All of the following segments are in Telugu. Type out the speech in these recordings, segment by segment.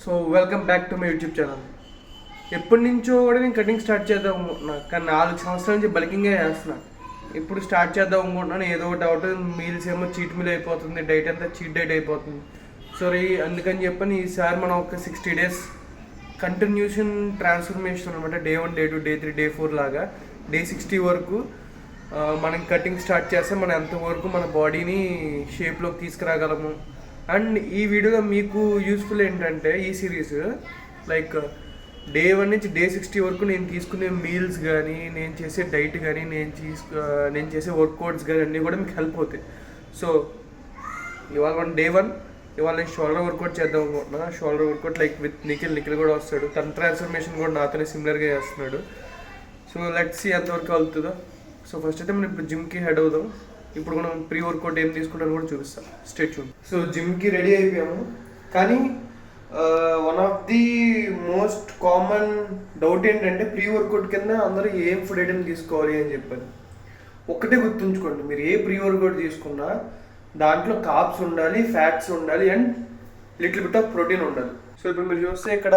So welcome back to my YouTube channel. ఎప్పటి నుంచో కూడా నేను కటింగ్ స్టార్ట్ చేద్దాం అనుకుంటున్నా, కానీ 4 సంవత్సరాల నుంచి బల్కింగే చేస్తున్నా. ఇప్పుడు స్టార్ట్ చేద్దాం అనుకుంటున్నాను. ఏదో ఒకటి అవుట్ మీల్స్ ఏమో చీట్ మీల్ అయిపోతుంది, డైట్ అంతా చీట్ డైట్ అయిపోతుంది. సో అందుకని చెప్పని ఈసారి మనం ఒక 60 days కంటిన్యూషన్ ట్రాన్స్ఫర్మేషన్ అనమాట. Day 1, Day 2, Day 3, Day 4 లాగా Day 60 వరకు మనం కటింగ్ స్టార్ట్ చేస్తే మనం ఎంతవరకు మన బాడీని షేప్లోకి తీసుకురాగలము. అండ్ ఈ వీడియోలో మీకు యూస్ఫుల్ ఏంటంటే ఈ సిరీస్ లైక్ Day 1 నుంచి Day 60 వరకు నేను తీసుకునే మీల్స్ కానీ, నేను చేసే డైట్ కానీ, నేను చేసే వర్కౌట్స్ కానీ అన్నీ కూడా మీకు హెల్ప్ అవుతాయి. సో ఇవాళ మనం Day 1 ఇవాళ నేను షోల్డర్ వర్కౌట్ చేద్దాం అనుకుంటున్నా. Shoulder workout like with Nikhil కూడా వస్తాడు. తన ట్రాన్స్ఫర్మేషన్ కూడా నాతోనే సిమిలర్గా చేస్తున్నాడు. సో లెట్స్ సీ ఎంతవరకు అవుతుందో. సో ఫస్ట్ అయితే మనం ఇప్పుడు జిమ్కి హెడ్ అవుదాం. ఇప్పుడు మనం ప్రీ వర్కౌట్ ఏం తీసుకుంటాను కూడా చూపిస్తాం. Stay tune. సో జిమ్కి రెడీ అయిపోయాము, కానీ one of the most common doubt ఏంటంటే ప్రీ వర్కౌట్ కింద అందరూ ఏం ఫుడ్ ఐటమ్ తీసుకోవాలి అని చెప్పారు. ఒక్కటే గుర్తుంచుకోండి, మీరు ఏ ప్రీ వర్కౌట్ తీసుకున్నా దాంట్లో కార్బ్స్ ఉండాలి, ఫ్యాట్స్ ఉండాలి and little bit of protein ఉండాలి. సో ఇప్పుడు మీరు చూస్తే ఇక్కడ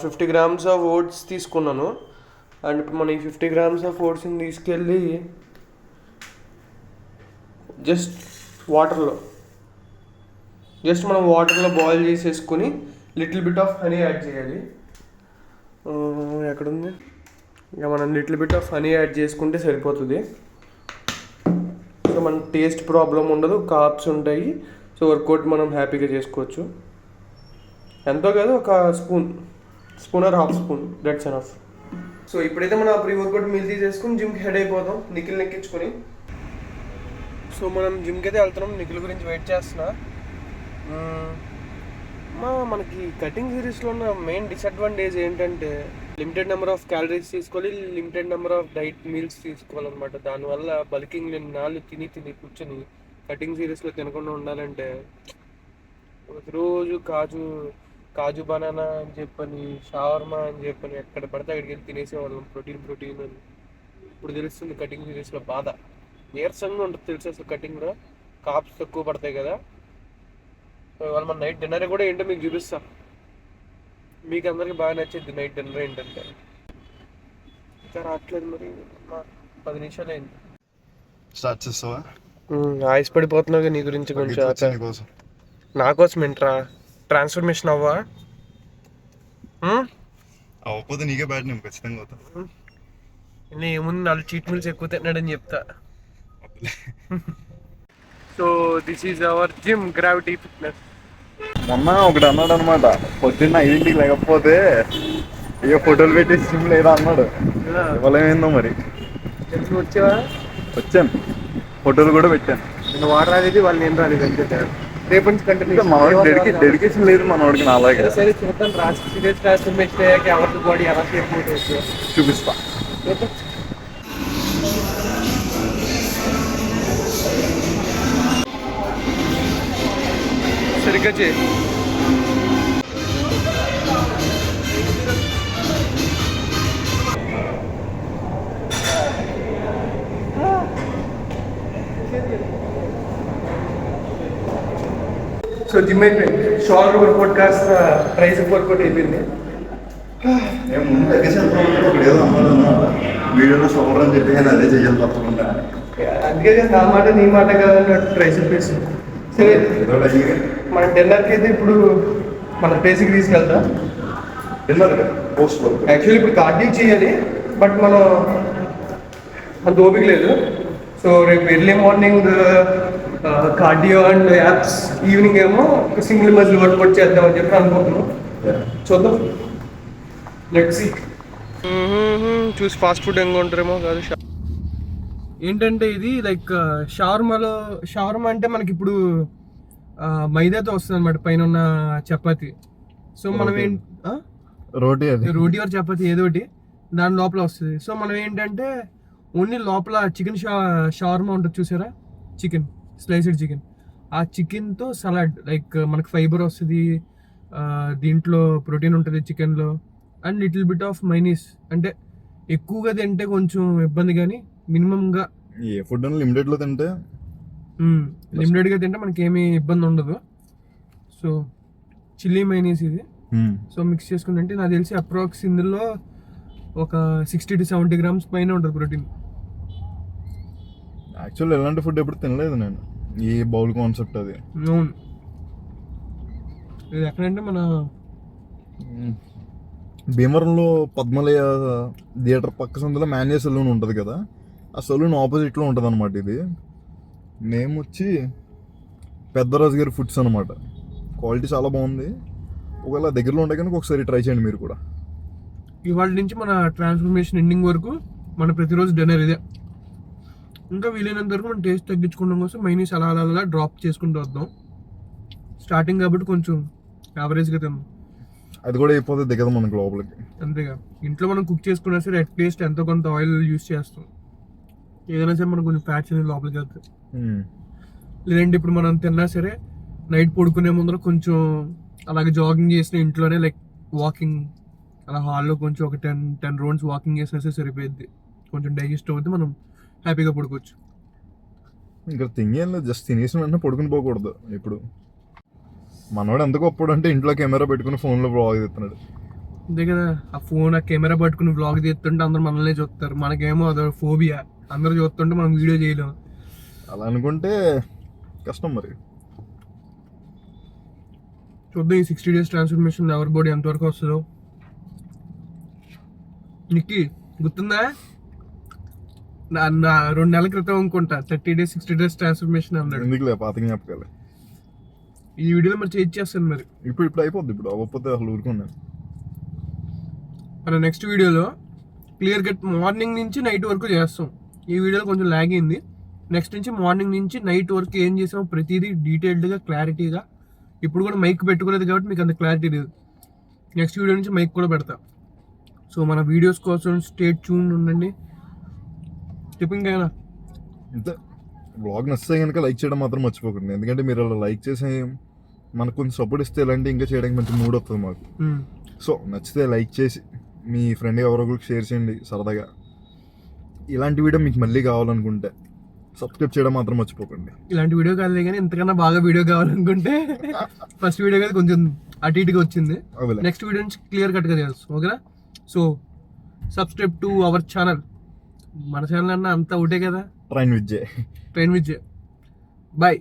50 grams ఆఫ్ ఓట్స్ తీసుకున్నాను. అండ్ ఇప్పుడు మనం ఈ 50 grams ఆఫ్ ఓట్స్ని తీసుకెళ్ళి జస్ట్ మనం వాటర్లో బాయిల్ చేసేసుకుని little bit of honey add చేయాలి. ఎక్కడుంది? ఇక మనం little bit of honey add చేసుకుంటే సరిపోతుంది. సో మన టేస్ట్ ప్రాబ్లం ఉండదు, కార్బ్స్ ఉంటాయి. సో వర్కౌట్ మనం హ్యాపీగా చేసుకోవచ్చు. ఎంతో కాదు, ఒక spoon or half spoon, that's enough. So ఇప్పుడైతే మనం ప్రీ వర్కౌట్ మీల్ తీసేసుకుని జిమ్కి హెడ్ అయిపోదాం, నిఖిల్ ఎక్కించుకొని. సో మనం జిమ్కి అయితే వెళ్తున్నాం. నిఖిల్ గురించి వెయిట్ చేస్తున్నా. మనకి కటింగ్ సిరీస్లో ఉన్న మెయిన్ డిసడ్వాంటేజ్ ఏంటంటే లిమిటెడ్ నెంబర్ ఆఫ్ క్యాలరీస్ తీసుకోవాలి, limited number of diet meals తీసుకోవాలన్నమాట. దానివల్ల బల్కింగ్ నేను నాళ్ళు తిని కూర్చొని కటింగ్ సిరీస్లో తినకుండా ఉండాలంటే రోజు కాజు బనానా అని చెప్పని, షవర్మా అని చెప్పని ఎక్కడ పడితే అక్కడికి వెళ్ళి తినేసేవాళ్ళం. ప్రోటీన్ అని. ఇప్పుడు తెలుస్తుంది కటింగ్ సిరీస్లో బాధ. నీరసంగా ఉంటుంది తెలుసు అసలు. కటింగ్లో కార్బ్స్ తక్కువ పడతాయి కదా. ఇవాళ మన నైట్ డిన్నర్ కూడా ఏంటో మీకు చూపిస్తా. మీకు అందరికి బాగా నచ్చింది నైట్ డిన్నర్ ఏంటంటే. ఇంకా రావట్లేదు మరి, 10 నిమిషాలు అయింది. స్టార్ట్ చేస్తావా? ఆయుస్ పడిపోతున్నావు నీ గురించి కొంచెం. నా కోసం ఏంట్రా ట్రాన్స్ఫర్మేషన్ అవ్వా? అవ్వకపోతే నీకే బ్యాడ్, నేను ఖచ్చితంగా అవుతా. ఏముంది, 4 చీట్ మీల్స్ ఎక్కువ తిన్నాడని చెప్తా. So this is our gym, gravity fitness. మొన్న ఒకటి అన్నాడు అనమాట, పొద్దున్న 5ంటికి లేకపోతే ఇక ఫోటోలు పెట్టేసి జిమ్ లేదా అన్నాడు. ఇవాళ ఏమైందో మరి. వచ్చావా? వచ్చాను, ఫోటోలు కూడా పెట్టాను. నేను వాటర్ రాలేదు, వాళ్ళు నేను రాలేదు అంతే. రేపు నుంచి కంటిన్యూ. మనవాడికి డెడికేషన్ లేదు మనవాడికి, నా అలాగే. సరే చూద్దాం, సీరియస్ ట్రాన్స్ఫర్మేషన్ అయ్యాక ఎవరి బాడీ ఎలా షేప్ అవుతుంది చూపిస్తా. సరిగ్గా చేయి. సో జిమ్ అయిపోయింది. షోల్డర్ వర్కౌట్ కాస్త ట్రైసెప్ వర్కౌట్ అయిపోయింది. వీడియోలో షోల్డర్ అని చెప్పి అదే చెయ్యాలి తప్పకుండా. అందుకే నా మాట నీ మాట కాదన్నట్టు ట్రైసెప్ వేసి. సరే మన డిన్నర్కి అయితే ఇప్పుడు మన ప్లేస్కి తీసుకెళ్తా. డిన్నర్ పోస్ట్ వర్క్ యాక్చువల్లీ ఇప్పుడు కార్డియో చేయాలి, బట్ మనం అంత ఓపిక లేదు. సో రేపు early morning cardio and apps, evening ఏమో ఒక సింగిల్ మజిల్ వర్కౌట్ చేద్దామని చెప్పి అనుకుంటున్నాం. చూద్దాం, లెట్స్ సీ. చూసి ఫాస్ట్ ఫుడ్ ఎంగా ఉంటారేమో కాదు. ఏంటంటే ఇది లైక్ షవర్మా అంటే మనకి ఇప్పుడు మైదాతో వస్తుంది అనమాట, పైన ఉన్న చపాతి. సో మనం రోటీ ఆర్ చపాతి ఏదో ఒకటి దాని లోపల వస్తుంది. సో మనం ఏంటంటే ఓన్లీ లోపల చికెన్ షవర్మా ఉంటుంది చూసారా, చికెన్ స్లైస్డ్ చికెన్. ఆ చికెన్తో సలాడ్, లైక్ మనకు ఫైబర్ వస్తుంది, దీంట్లో ప్రోటీన్ ఉంటుంది చికెన్లో, and little bit of mayonnaise. అంటే ఎక్కువగా తింటే కొంచెం ఇబ్బంది, కానీ మినిమంగా ఏ ఫుడ్ లిమిటెడ్లో తింటే లిమిటెడ్గా తింటే మనకి ఏమీ ఇబ్బంది ఉండదు. సో చిల్లీ మైనీస్ ఇది. సో మిక్స్ చేసుకుంటే నాకు తెలిసి అప్రాక్స్ ఇందులో ఒక 60 to 70 grams పైన ఉంటుంది ప్రోటీన్. యాక్చువల్లీ ఎలాంటి ఫుడ్ ఎప్పుడు తినలేదు నేను, ఈ బౌల్ కాన్సెప్ట్ అది. అవును, ఇది ఎక్కడంటే మన భీమవరంలో పద్మలయ థియేటర్ పక్క సందులో మ్యాన్యా సలూన్ ఉంటుంది కదా, ఆ సలూన్ ఆపోజిట్లో ఉంటుంది అనమాట. ఇది నేమ్ వచ్చి పెద్దరాజు గారి ఫుడ్స్ అనమాట. క్వాలిటీ చాలా బాగుంది. ఒకవేళ దగ్గరలో ఉంటే కనుక ఒకసారి ట్రై చేయండి మీరు కూడా. ఇవాళ నుంచి మన ట్రాన్స్ఫర్మేషన్ ఎండింగ్ వరకు మన ప్రతిరోజు డిన్నర్ ఇదే. ఇంకా వీలైనంత వరకు మనం టేస్ట్ తగ్గించుకోవడం కోసం మైనీస్ అలా అలా అలా డ్రాప్ చేసుకుంటూ వద్దాం. స్టార్టింగ్ కాబట్టి కొంచెం యావరేజ్గా తిన్నాం, అది కూడా అయిపోతే దిగదు మనకు లోపలికి. అంతేగా, ఇంట్లో మనం కుక్ చేసుకున్నా సరే అట్లీస్ట్ ఎంతో కొంత ఆయిల్ యూస్ చేస్తాం. ఏదైనా సరే మనకు కొంచెం ఫ్యాట్స్ అనేది లోపలికి వెళ్తాయి. లేదంటే ఇప్పుడు మనం తిన్నా సరే నైట్ పడుకునే ముందర కొంచెం అలాగే జాగింగ్ చేసిన ఇంట్లోనే, లైక్ వాకింగ్ అలా హాల్లో కొంచెం ఒక 10 రౌండ్స్ వాకింగ్ చేసినా సరిపోద్ది. కొంచెం డైజెస్ట్ అవుతుంది, మనం హ్యాపీగా పడుకోవచ్చు. ఇంకా తింగేం జస్ట్ తినేసిన వెంటనే పడుకుని పోకూడదు. ఇప్పుడు మనవాడు ఎంత గొప్పడు అంటే ఇంట్లో కెమెరా పెట్టుకుని ఫోన్లో బ్లాగ్ తీస్తున్నాడు. అంతే కదా, ఆ ఫోన్ ఆ కెమెరా పట్టుకుని బ్లాగ్ తీస్తుంటే అందరూ మనల్నే చూస్తారు. మనకేమో అదో ఫోబియా, అందరూ చూస్తుంటే మనం వీడియో చేయలేము. అలా అనుకుంటే కష్టం మరి. చూద్దాం ఈ 60 days ట్రాన్స్ఫర్మేషన్ ఎవరి బాడీ ఎంతవరకు వస్తుందో. నిక్కి గుర్తుందా, నా 2 నెలల క్రితం అనుకుంటా 30 days 60 days ట్రాన్స్ఫర్మేషన్ అన్నాడు. ఎందుకులే పాత జ్ఞాపకాలు. ఈ వీడియోలో మరి చేస్తాను మరి. ఇప్పుడు అయిపోద్ది. ఇప్పుడు అవ్వకపోతే అసలు ఊరుకున్నాను. మన నెక్స్ట్ వీడియోలో క్లియర్ కట్ మార్నింగ్ నుంచి నైట్ వరకు చేస్తాం. ఈ వీడియోలో కొంచెం లాగ్ అయింది. నెక్స్ట్ నుంచి మార్నింగ్ నుంచి నైట్ వరకు ఏం చేసాం ప్రతిదీ డీటెయిల్డ్గా క్లారిటీగా. ఇప్పుడు కూడా మైక్ పెట్టుకోలేదు కాబట్టి మీకు అంత క్లారిటీ లేదు. నెక్స్ట్ వీడియో నుంచి మైక్ కూడా పెడతా. సో మన వీడియోస్ కోసం స్టే ట్యూన్ ఉండండి. టిప్పింగ్ అయినా అంతే. బ్లాగ్ నచ్చితే కనుక లైక్ చేయడం మాత్రం మర్చిపోకండి. ఎందుకంటే మీరు అలా లైక్ చేసి మనకు కొంచెం సపోర్ట్ ఇస్తే ఇలాంటి ఇంకా చేయడానికి మంచి మూడ్ వస్తుంది మాకు. సో నచ్చితే లైక్ చేసి మీ ఫ్రెండ్ ఎవరొకరికి షేర్ చేయండి సరదాగా. ఇలాంటి వీడియో మీకు మళ్ళీ కావాలనుకుంటే సబ్స్క్రైబ్ చేయడం మాత్రం మర్చిపోకండి. ఇలాంటి వీడియో కాదు కానీ ఇంతకన్నా బాగా వీడియో కావాలనుకుంటే ఫస్ట్ వీడియో కదా కొంచెం అటు ఇటుగా వచ్చింది. నెక్స్ట్ వీడియో నుంచి క్లియర్ కట్గా చేస్తాం, ఓకేనా? So subscribe to our channel. మన ఛానల్ అన్న అంతా ఒకటే కదా, ట్రైన్ విజయ్. బాయ్.